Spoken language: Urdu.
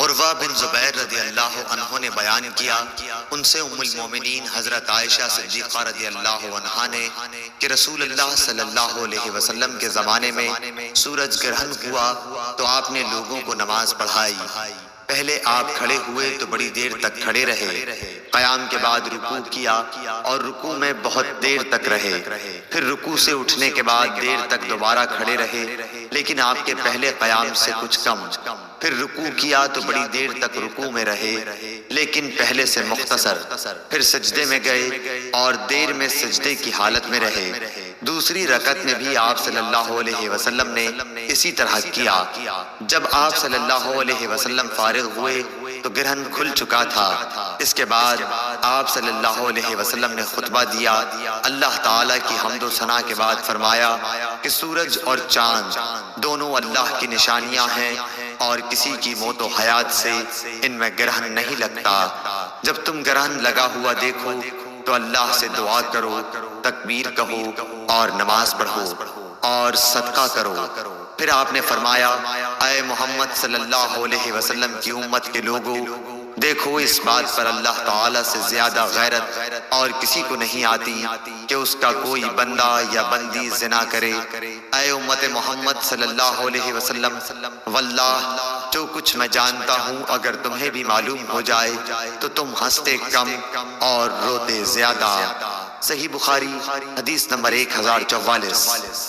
عروہ بن زبیر رضی اللہ عنہ نے بیان کیا، ان سے ام المومنین حضرت عائشہ صدیقہ رضی اللہ عنہا نے کہ رسول اللہ صلی اللہ علیہ وسلم کے زمانے میں سورج گرہن ہوا تو آپ نے لوگوں کو نماز پڑھائی۔ پہلے آپ کھڑے ہوئے تو بڑی دیر تک کھڑے رہے، قیام کے بعد رکوع کیا اور رکوع میں بہت دیر تک رہے، پھر رکوع سے اٹھنے کے بعد دیر تک دوبارہ کھڑے رہے لیکن آپ کے پہلے قیام سے کچھ کم، پھر رکوع کیا تو بڑی دیر تک رکوع میں رہے لیکن پہلے سے مختصر، پھر سجدے میں گئے اور دیر میں سجدے کی حالت میں رہے۔ دوسری رکعت میں بھی آپ صلی اللہ علیہ وسلم نے اسی طرح کیا۔ جب آپ صلی اللہ علیہ وسلم فارغ ہوئے تو گرہن کھل چکا تھا۔ اس کے بعد آپ صلی اللہ علیہ وسلم نے خطبہ دیا، اللہ تعالیٰ کی حمد و ثنا کے بعد فرمایا کہ سورج اور چاند دونوں اللہ کی نشانیاں ہیں اور کسی کی موت و حیات سے ان میں گرہن نہیں لگتا۔ جب تم گرہن لگا ہوا دیکھو تو اللہ سے دعا کرو، تکبیر کہو اور نماز پڑھو اور صدقہ کرو۔ پھر آپ نے فرمایا، اے محمد صلی اللہ علیہ وسلم کی امت کے لوگو، دیکھو اس بات پر اللہ تعالیٰ سے زیادہ غیرت اور کسی کو نہیں آتی کہ اس کا کوئی بندہ یا بندی زنا کرے۔ اے امت محمد صلی اللہ علیہ وسلم، واللہ جو کچھ میں جانتا ہوں اگر تمہیں بھی معلوم ہو جائے تو تم ہنستے کم اور روتے زیادہ۔ صحیح بخاری حدیث نمبر 1044۔